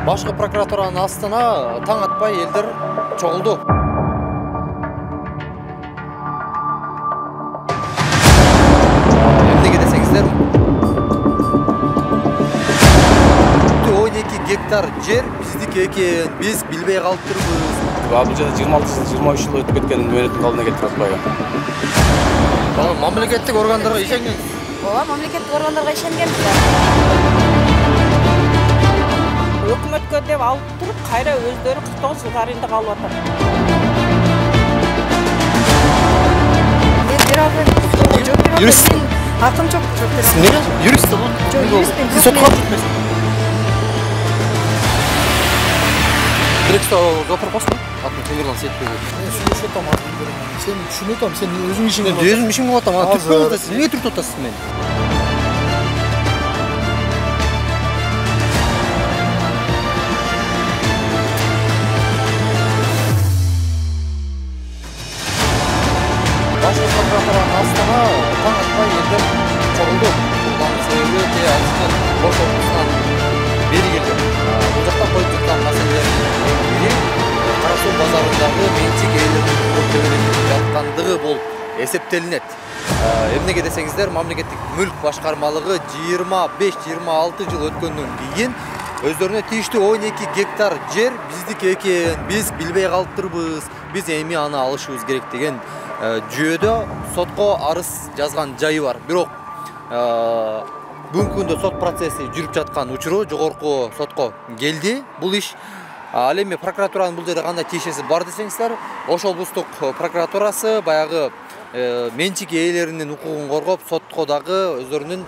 Башкы прокуратуранын астына таң атпай элдер чогулду. Эмнеге десеңиздер, 12 гектар жер биздики экен, биз билбей калыптырбыз. Бул жерде 26 жыл, 23 жыл өтүп кеткен мөөнөттүн алдына келип атпайбы? Мамлекеттик органдарга ишенген. Ооба, мамлекеттик органдарга ишенгенбиз. Өкмөткө деп алып туруп, кайра өздөрү 49 жыл аренда калып атат. Юрист. Акым жок, жооп берем. Эмне? Юрист бул? Жок, юристпен. Сотко кетмесин. Директор жоопар басты. Атын Темирлан Сейитбеков. Мен сүйлөшүп атам атын берем. Сен түшүнүп атам, сен өзүң ишиңе Мен өзүм ишимге атам, аны түртпөй атасыз. Эмнеге түртүп атасыз мени? Башкы прокуратуранын астына таң атпай элдер чогулду. Булардын себеби айсына бош ордусунан бери келген. Бул жакта коюп жаткан маселелердин бири Кара Суу базарындагы менчик ээлеринин көптөгөнүп жаткандыгы болуп эсептелинет. Эмнеге десеңиздер, мамлекеттик мүлк башкармалыгы 25-26 жыл өткөндөн кийин өздөрүнө тийиштүү 12 гектар жер биздики экен, биз билбей калыптырбыз, биз эми аны алышыбыз керек деген жүйөдө сотко арыз жазган жайы бар. Бирок бүгүнкү күндө сот процесси жүрүп жаткан учуру жогорку сотко келди бул иш. Ал эми прокуратуранын бул жерде кандай тиешеси бар десеңиздер, Ош облустук прокуратурасы баягы менчик ээлеринин укугун коргоп, сотко дагы өздөрүнүн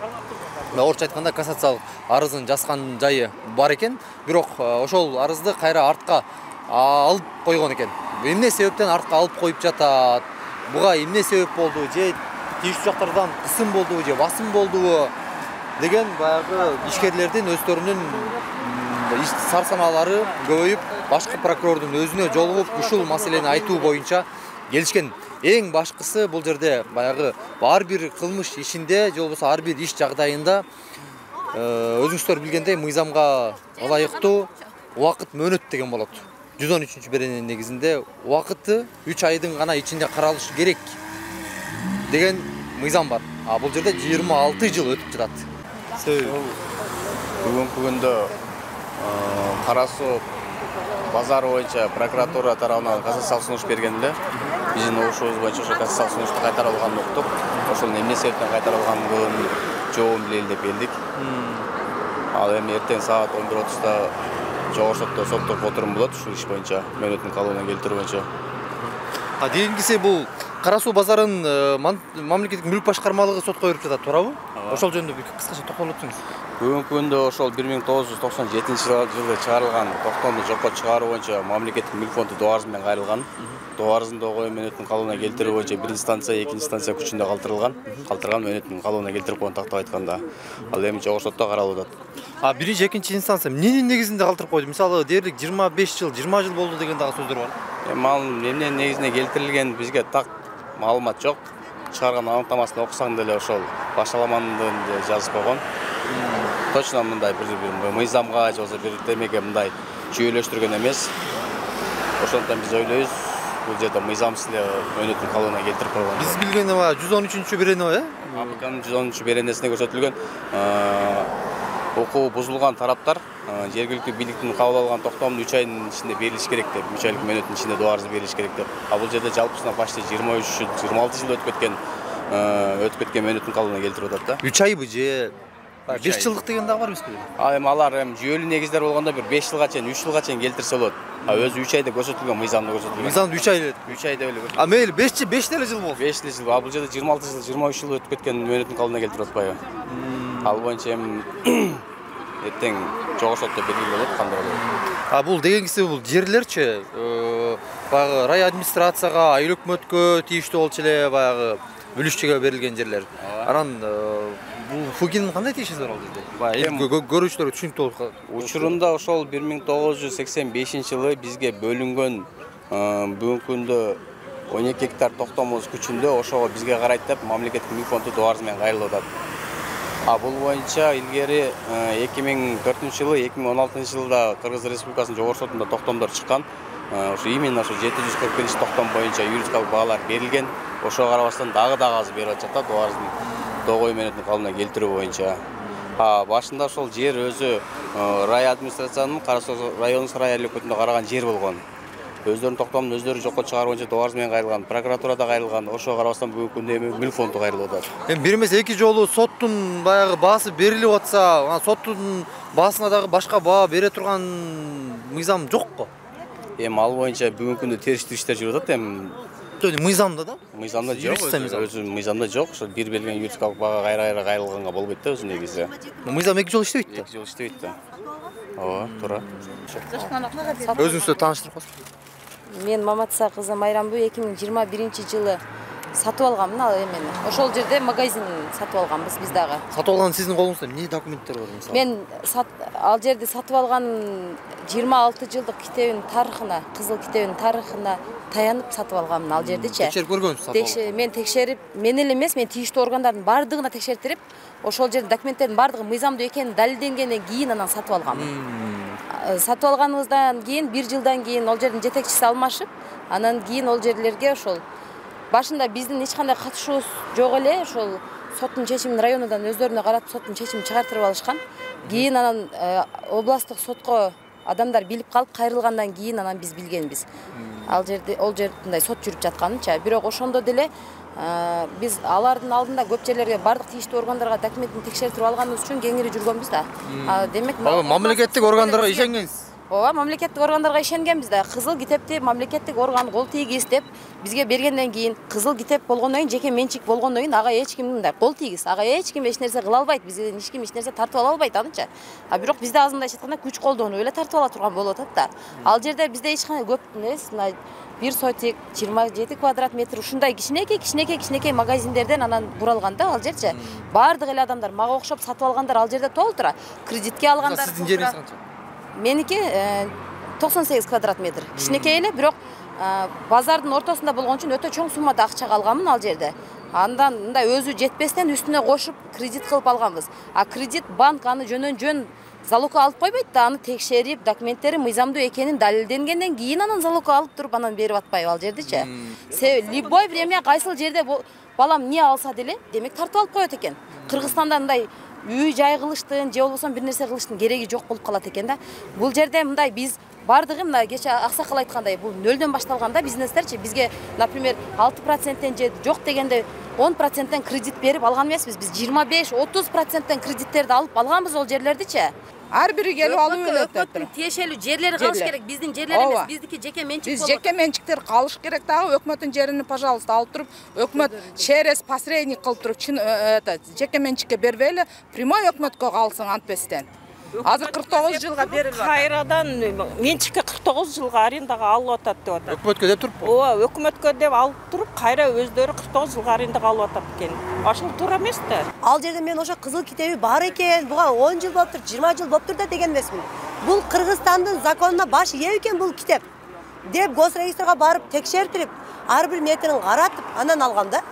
орусча айтканда кассациялык арызын жазган жайы бар экен. Бирок ошол арызды кайра артка алып койгон экен. Эмне себептен артка алып коюп жатат? Буга эмне себеп болду? Же тийиштүү жактардан кысым болдубу, же басым болдубу деген баягы ишкерлердин өздөрүнүн сар санаалары көбөйүп, башкы прокурордун өзүнө жолугуп, ушул маселени айтуу боюнча келишкен. Эң башкысы бул жерде баягы ар бир кылмыш ишинде, же болбосо ар бир иш жагдайында өзүңүздөр билгендей мыйзамга ылайыктуу убакыт мөөнөт деген болот. 113-беренин негизинде убакыты 3 айдын гана ичинде каралышы керек деген мыйзам бар. А бул жерде 26 жыл өтүп жатат. Бүгүнкү күндө Кара Суу базары боюнча прокуратура тарабынан кассациялык сунуш бергенде, биздин угушубуз боюнча ошо кассациялык сунушту кайтарылганын уктук. Ошол эмне себептен кайтарылганын жообун билели деп келдик. Ал эми эртең саат 11:30 жогорку сотто соттук отурум болот ушул иш боюнча, мөөнөттүн калыбына келтирүү боюнча. Дегенгиси бул Кара Суу базарын мамлекеттик мүлк башкармалыгы сотко берип жатат, туурабы? Ошол жөнүндө бир кыскача токтолуп өтсөңүз. Бүгүнкү күндө ошол 1997-жылы чыгарылган токтомду жокко чыгаруу боюнча мамлекеттик мүлк фонду доо арыз менен кайрылган. Доо арыздын догу мөөнөттүн калыбына келтирүү боюнча 1-инстанция, 2-инстанция күчүндө калтырылган мөөнөттүн калыбына келтирип койгон тактап айтканда. Ал эми жогорку сотто каралып атат. Биринчи, экинчи инстанция эмненин негизинде калтырып койду? Мисалы, дээрлик 25 жыл, 20 жыл болду деген дагы сөздөр бар. Ал эмненин негизинде келтирилген бизге так маалымат жок. Чыгарган аныктамасын окусаң деле ошол башаламанды жазып койгон. Точно мындай бир мыйзамга же болбосо бир темеге мындай жүйөлөштүргөн эмес. Ошондон биз ойлойбуз, бул жерде мыйзамсыз эле мөөнөттүн калыбына келтирип койгон. Биз билген 113-берени, АПКнын 113-беренесинде көрсөтүлгөн укугу бузулган тараптар жергиликтүү бийликтин кабыл алган токтомдун 3 айдын ичинде берилиш керек деп, 3 айлык мөөнөттүн ичинде доо арыз берилиш керек деп. Бул жерде жалпысына почти 23-26 жыл өтүп кеткен мөөнөттүн калыбына келтирип атат да. 3 айбы же 5 жылдык деген дагы бар эмеспи? Эми алар жүйөлүү негиздер болгондо бир 5 жылга чейин, 3 жылга чейин келтирсе болот. Өзү 3 айда көрсөтүлгөн, мыйзамда көрсөтүлгөн. Мыйзамда 3 ай эле. 3 айда эле көрсөтүлгөн. Мейли 5 деле жыл болду. 5 деле жыл. Бул жерде 26 жыл, 23 жыл өтүп кеткен мөөнөттүн калыбына келтирип атпайбы? Ал боюнча эми эртең жогорку сотто белгилүү болот кандай болот. Бул дегенгиси бул жерлерчи баягы рай администрацияга, айыл өкмөткө тийиштүү болчу эле баягы бүлүшчүгө берилген жерлер. Анан бул ФУГИнин кандай тиешеси бар ал жерде? Баягы көрүүчүлөргө түшүнүктүү болот. Учурунда ошол 1985-жылы бизге бөлүнгөн бүгүнкү күндө 12 гектар токтомубуз күчүндө ошого бизге карайт деп мамлекеттик мүлк фонду доо арыз менен кайрылып атат. Бул боюнча илгери 2004-жылы, 2016-жылда Кыргыз Республикасынын жогорку сотунда токтомдор чыккан. Ошо именно ошо 741-токтом боюнча юридикалык баалар берилген. Ошого карабастан дагы аз берип атышат да догой менен калыбына келтирүү боюнча. Башында ошол жер өзү рай администрациянын Кара Суу районун сарай айлыкөтүндө караган жер болгон. Өздөрүнүн токтомун өздөрү жокко чыгаруу боюнча доораз менен кайрылган, прокуратурада кайрылган. Ошого карабастан бүгүнкү күндө эми мүлк фонду кайрылып атат. Эми бир эмес эки жолу соттун баягы баасы берилип атса, соттун баасына дагы башка баа бере турган мыйзам жокко. Эми ал боюнча бүгүнкү күндө териштирүү иштер жүрүп атат. Эми мыйзамда да? Мыйзамда жок. Өзү мыйзамда жок. Ошо бир белгилеген юридикалык баага кайра кайрылганга болбойт да өзү негизи. Мыйзам эки жол иштебейт да? Эки жол иштебейт да. Ооба, туура. Өзүңүздү тааныштырып коесуңуз. Мен Маматса кызы Майрамбу 2021-жылы сатып алганмын ал эмени. Ошол жерде магазин сатып алганбыз биз дагы. Сатып алган сиздин колуңузда эмне документтер бар мисалы? Мен ал жерди сатып алган 26 жылдык китебин тарыхына, кызыл китебин тарыхына таянып сатып алганмын ал жердичи. Текшерип көргөнсүз? Мен текшерип, мен эле эмес, мен тийиштүү органдардын бардыгына текшертирип, ошол жердин документтердин бардыгы мыйзамдуу экени далилденгенден кийин анан сатып алганмын. Сатып алганыбыздан кийин 1 жылдан кийин ал жердин жетекчиси алмашып, анан кийин ол жерлерге ошол башында биздин эч кандай катышуубуз жок эле, ошол соттун чечимин районудан өздөрүнө каратып соттун чечимин чыгартырып алышкан. Кийин анан областтык сотко адамдар билип калып кайрылгандан кийин анан биз билгенбиз. Ал жерде мындай сот жүрүп жатканынча. Бирок ошондо деле биз алардын алдында көп жерлерге бардык тийиштүү органдарга документин текшертип алганыбыз үчүн кеңири жүргөнбүз да. Демек мамлекеттик органдарга ишенгенсиз. Ооба, мамлекеттик органдарга ишенгенбиз да. Кызыл китепти мамлекеттик орган кол тийгиз деп бизге бергенден кийин, кызыл китеп болгондон кийин, жеке менчик болгондон кийин ага эч ким мындай кол тийгиз, ага эч ким эч нерсе кыла албайт, бизден эч ким эч нерсе тартып ала албайт аныча. Бирок бизде азырынча айтканда күч колдонуп эле тартып ала турган болуп атат да. Ал жерде бизде эч кандай көп эмес, мына 1 сотик 27 квадрат метр ушундай кичинекей магазиндерден анан буралган да ал жерчи. Бардык эле адамдар мага окшоп сатып алгандар ал жерде толтура. Кредитке алгандар. Сиздин жериңиз канча? Меники 98 квадрат метр. Кичинекей эле, бирок базардын ортосунда болгон үчүн өтө чоң суммада акча алганмын ал жерде. Андан мындай өзү жетпестен үстүнө кошуп кредит кылып алганбыз. Кредит банк аны жөнөн залогко алып койбойт да, аны текшерип, документтери мыйзамдуу экенин далилденгенден кийин анан залогко алып туруп анан берип атпайбы ал жердичи. Любой время кайсыл жерде балам эмне алса деле, демек тартып алып коет экен. Кыргызстанда мындай үй жай кылыштын же болбосо бир нерсе кылыштын кереги жок болуп калат экен да. Бул жерде мындай биз бардыгы мына кече аксакал айткандай бул нөлдөн башталган да бизнестерчи. Бизге, например, 6%тен же жок дегенде 10%тен кредит берип алган эмеспиз. Биз 25-30%тен кредиттерди алып алганбыз ол жерлердичи. Ар бири келип алуу эле өкмөттүн тиешелүү жерлери калыш керек. Биздин жерлер эмес, биздики жеке менчик болот. Биз жеке менчиктер калыш керек дагы, өкмөттүн жерин пожалуйста алып туруп, өкмөт через посредник кылып туруп, жеке менчикке бербейли, прямой өкмөткө калсын антпестен. Азыр 49 жылга берилип атат. Кайрадан менчикке 49 жылга арендага алып атат деп атат. Өкмөткө деп туруп? Ооба, өкмөткө деп алып туруп, кайра өздөрү 49 жылга арендага алып атат экен. Ошол туура эмес да. Ал жерде мен ошо кызыл китеби бар экен, буга 10 жыл болуптур, 20 жыл болуптур да деген эмесмин. Бул Кыргызстандын законуна баш ээ экен бул китеп. Деп госрегистрге барып текшертирип, ар бир метрин каратып, анан алган да.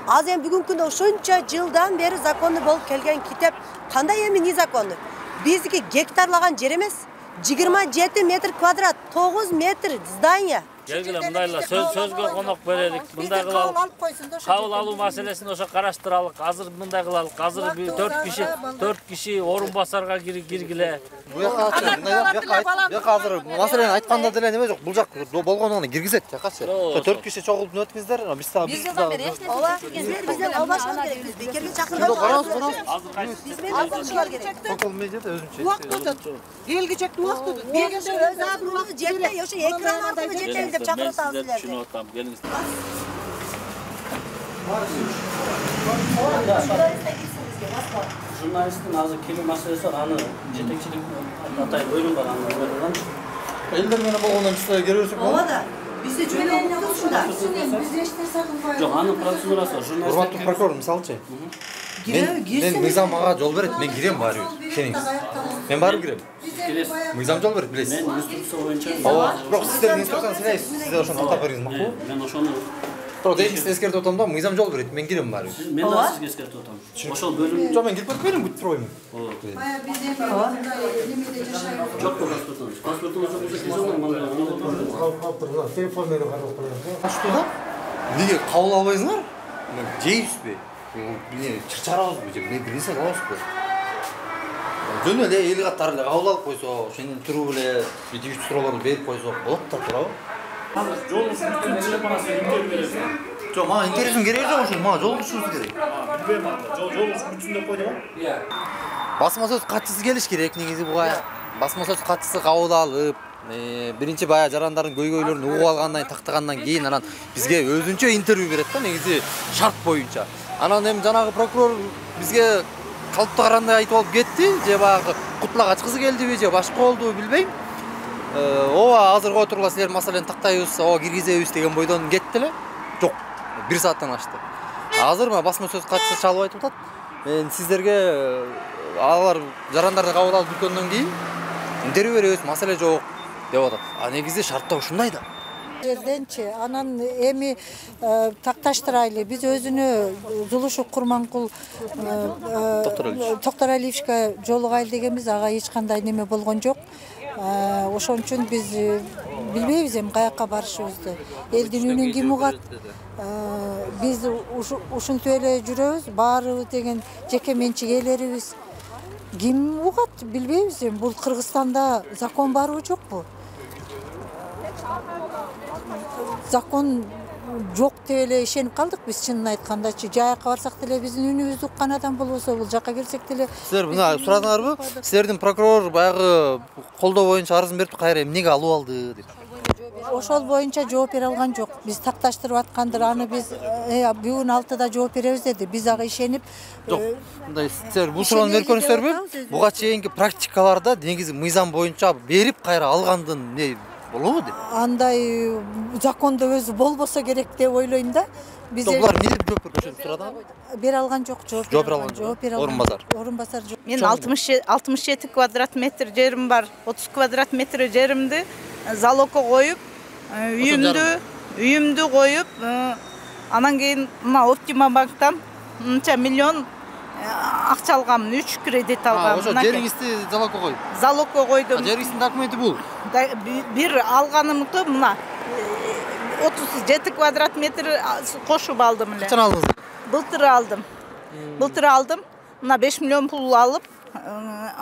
Азыр эми бүгүнкү күндө ушунча жылдан бери закону болуп келген китеп кандай эми не закону? Биздики гектарлаган жер эмес. 27 метр квадрат, 9 метр здание. Келгиле мындайла сөзгө конок берелик. Мындай кылалык. Кабыл алуу маселесин ошо караштыралык. Азыр мындай кылалык. Азыр 4 киши орун басарга киргиле. Буяка азыр маселени айтканда деле неме жок. Бул жак болгондугуна киргизет, жакачы. 4 киши чогулуп өткүздөр. Биз жылдан бери Бизден албашыбыз керек. Биз бекерге чакырып караңыз. Биз менен албашыбыз керек. Сокол медиада өзүнчө. Убакыт өтөт. Келгичекте убакыт өтөт. Бегенде өз абрулугу жетпей, ошо экран аркылуу жетпейбиз деп чакырып атабыз силерди. Түшүнүп атам, келиңиз. Журналисттин азыр келүү маселеси бар, аны жетекчилик атай бөлүм бар, аны бөлүнгөн. Элдер менен болгондон силер келе берсек болот. Ооба да. Бизде жөнөкөй ушунда. Биз эчтер сакынбайбыз. Жок, анын процедурасы бар. Урматтуу прокурор, мисалчы. Мен мыйзам ага жол берет, мен кирем баары бир. Ишениңиз. Мен баары кирем. Мыйзам жол берет, билесиз. Мен инструкция боюнча. Ооба, бирок сиздердин инструкцияны сыйлайсыз. Сиздер ошону каттап бериңиз макулбу? Мен ошону Деңиз эскертип атам да, мыйзам жол берет. Мен кирем бары. Мен да сизге эскертип атам. Ошол бөлүм. Жок, мен кирип кетпедим, бүт турбаймын. Жок паспортуңуз. Паспортуңуз жок болсо кире алмайм. Телефон менен карап коём. Что да? Неге кабыл албайсыңар? Жейсизби? Эмне чырчарабызбы же? Мен билсе алабызбы? Жөн эле эл катары эле кабыл алып койсо, ошенин туруп эле битигич суроолорду берип койсок болот да, туурабы? Жолуңуз бүткөн телефонасы интервью бересиң. Жок, мага интервьюдун кереги жок ошол, мага жолугушубуз керек. Билбейм анда. Жолуңуз бүтсүн деп койду го? Иә. Басма сөз катчысы келиш керек негизи буга. Басма сөз катчысы кабыл алып, биринчи баягы жарандардын көйгөйлөрүн угуп алгандан тактагандан кийин анан бизге өзүнчө интервью берет да, негизи шарт боюнча. Анан эми жанагы прокурор бизге калыпты карандай айтып алып кетти, же баягы кутлак ачкысы келдиби, же башка болдубу билбейм. Ооба азыр кое тургула силер маселени тактайбыз, ооба киргизебиз деген бойдон кетти эле. Жок, 1 сааттан ашты. Азыр мына басма сөз катчысы чалып айтып атат. Мен сиздерге алар жарандарды кабыл алып бүткөндөн кийин интервью беребиз, маселе жок деп атат. А негизи шартта ушундай да. Жерденчи анан эми такташтырайлы. Биз өзүнө Зулушев Курманкул Токторалиевичке жолугайлы дегенбиз, ага эч кандай неме болгон жок. Ошон үчүн биз билбейбиз эми каяка барышыбызды. Элдин үнүн ким угат? Биз ушинтип эле жүрөбүз, баарыбыз деген жеке менчик ээлерибиз. Ким угат? Билбейбиз эми. Бул Кыргызстанда закон барбы жокпу? Закон жок деп эле ишенип калдык биз, чынын айткандачы. Жайакка барсак деле биздин үнүбүздү уккан адам болбосо, бул жака келсек деле. Силер мына сурадыңарбы? Силердин прокурор баягы колдоо боюнча арызын берип кайра эмнеге алып алды деп. Ошол боюнча жооп бере алган жок. Биз такташтырып аткандыр, аны биз бүгүн 6-да жооп беребиз деди. Биз ага ишенип. Жок, мындай силер бул суроону берип көрүңүздөрбү? Буга чейинки практикаларда негизи мыйзам боюнча берип кайра алгандын не болобу деп. Андай закондо өзү болбосо керек деп ойлойм да. Биз булар эмне деп жооп беришет сурадыңарбы? Бере алган жок, жооп бере алган жок. Орунбасар жок. Мен 67 квадрат метр жерим бар. 30 квадрат метр жеримди залогко коюп, үйүмдү коюп, анан кийин мына Оптима банктан мынча миллион акча алганмын, 3 кредит алганмын. Ошо жериңизди залогко коюп. Залогко койдум. Жериңиздин документи бул. Бир алганымды мына 37 квадрат метр кошуп алдым эле. Качан алдыңыз? Былтыр алдым. Мына 5 миллион пул алып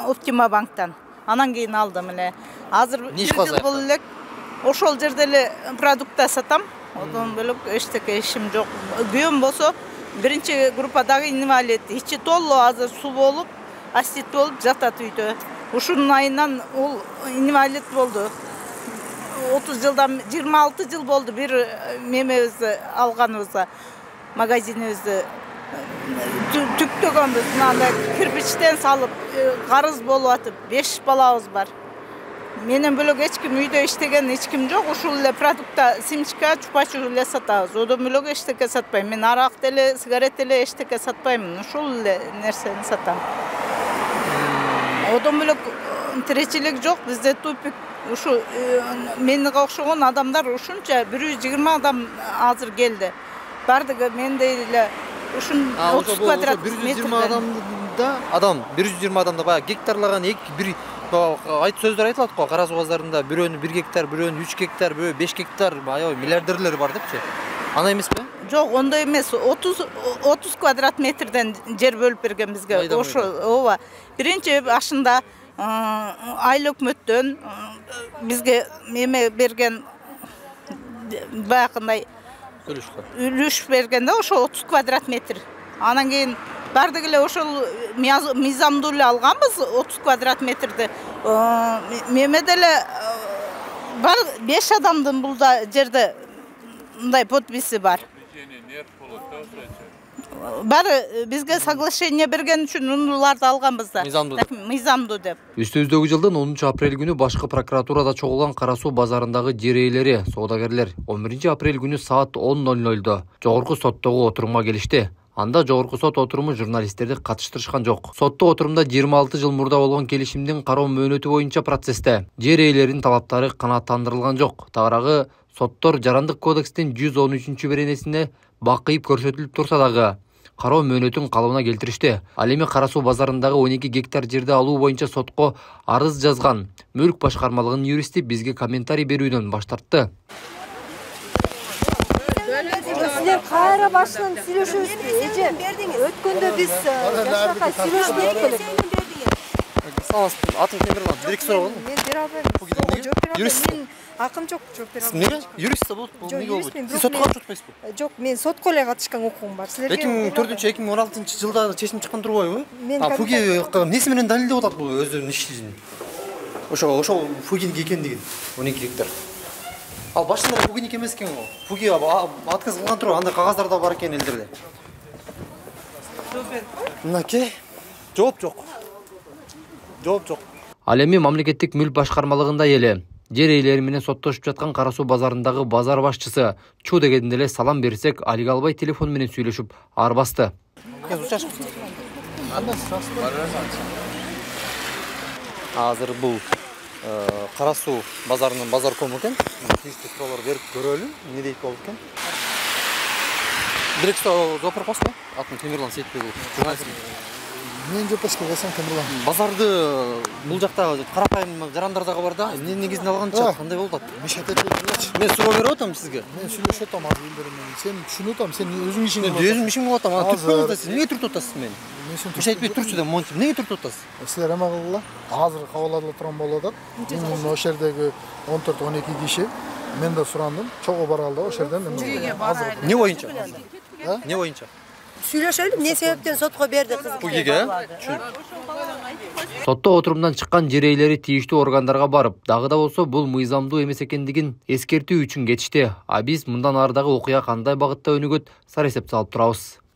Оптима банктан. Анан кийин алдым эле. Азыр 1 жыл болду элек ошол жерде эле продукт сатам. Одан бөлөк эчтеке ишим жок. Күйөөм болсо биринчи группадагы инвалид, ичи толуу азыр суу болуп, астит болуп жатат үйдө. Ушунун айынан ол инвалид болду. 30 жылдан 26 жыл болду бир мемебизди алганыбызга, магазинибизди түктөгөнбүз. Мындай кирпичтен салып карыз болуп атып, 5 балабыз бар. Менен бөлөк эч ким үйдө иштеген эч ким жок. Ушул эле продуктта симчка, чупа-чуп эле сатабыз. Одон бөлөк эчтеке сатпайм. Мен арак деле, сигарет деле эчтеке сатпайм. Ушул эле нерсени сатам. Одон бөлөк тиричилик жок, бизде тупик. Ушу менге окшогон адамдар ушунча 120 адам азыр келди. Бардыгы мендей эле ушун 30 квадрат метр. 120 адамда баягы гектарлаган бир айт сөздөр айтылат го, кара суу базарында бирөөнү 1 гектар, бирөөнү 3 гектар, бирөө 5 гектар, аябай миллиардерлер бар депчи. Андай эмеспи? Жок, ондой эмес. 30 квадрат метрден жер бөлүп берген бизге. Ошо, ооба. Биринчи башында айыл өкмөттөн бизге эме берген баягындай үлүш бергенде ошо 30 квадрат метр. Анан кийин бардык эле ошол мыйзамдуу эле алганбыз 30 квадрат метрди. Меме деле бар 5 адамдын бул жерде мындай подписи бар. Бары бизге соглашение берген үчүн унуларды алганбыз да. Мыйзамдуу деп. Үстүбүздөгү жылдын 10 апрель күнү башкы прокуратурада чогулган Кара суу базарындагы жер ээлери, соодагерлер 11 апрель күнү саат 10:00 жогорку соттогу отурумга келишти. Анда жогорку сот отуруму журналисттерди катыштырышкан жок. Соттук отурумда 26 жыл мурда болгон келишимдин кароо мөөнөтү боюнча процессте жер ээлеринин талаптары канааттандырылган жок. Тагыраагы Соттор жарандык кодекстин 113-беренесине бакыйып көрсөтүлүп турса дагы кароо мөөнөтүн калыбына келтиришти. Ал эми Кара Суу базарындагы 12 гектар жерди алуу боюнча сотко арыз жазган Мүлк башкармалыгынын юристи бизге комментарий берүүдөн баш тартты. Силер кайра башынан сүйлөшөбүзбү? Эже, өткөндө биз жашакай сүйлөшмөдүк белек. Салас, атын кем берген? Дирек сураган. Мен бере албайм. Жооп бере албайм. Мен акым жок, жооп бере албайм. Эмнеге? Юрист болот, бул эмнеге болбойт? Сиз сотко катышып атпайсызбы? Жок, мен сотко эле катышкан укугум бар. Силерге 2004-2016 жылда чечим чыккан турбайбы? Фуги эмнеси менен далилдеп атат бул өздөрүнүн ишин? Ошо Фугиники экендигин 12 гектар. Ал башында Фугиники эмес экен го. Фуги отказ кылган туруп, андай кагаздар да бар экен элдерде. Мынакей, жооп жок. Жооп жок. Ал эми мамлекеттик мүлк башкармалыгында эле жер ээлери менен соттошуп жаткан Кара Суу базарындагы базар башчысы Чу дегенде эле салам берсек, алиге албай телефон менен сүйлөшүп арбасты. Азыр бул Кара Суу базарынын базаркому экен. Тийиштүү суроолор берип көрөлү, эмне дейт болуп экен. Директор Зопорковский, атын Темирлан Сейитбеков, журналист. Мен Жопорский Гасан Темирлан. Базарды бул жакта карапайым жарандар дагы бар да, эмне негизинде алганча кандай болуп атат? Мен суроо берип атам сизге. Мен сүйлөшүп атам азыр элдер менен. Сен түшүнүп атам, сен өзүң ишиң болот. Мен өзүм ишим болуп атам. Аны түртүп атасыз. Эмнеге түртүп атасыз мени? Мен айтпай турчу да, монтип эмнеге түртүп атасыз? Силер эме кылгыла. Азыр кабыл турган болуп атат. Мен ошол жердеги 14-12 киши мен да сурандым. Чогуу баргалда ошол жерден азыр. Эмне боюнча? Эмне боюнча? Сүйлөшөлү, эмне себептен сотко берди кызым? Фугиге? Сотто отурумдан чыккан жер ээлери тийиштүү органдарга барып, дагы да болсо бул мыйзамдуу эмес экендигин эскертүү үчүн кетишти. А биз мындан ардагы окуя кандай багытта өнүгөт, сар эсеп салып турабыз.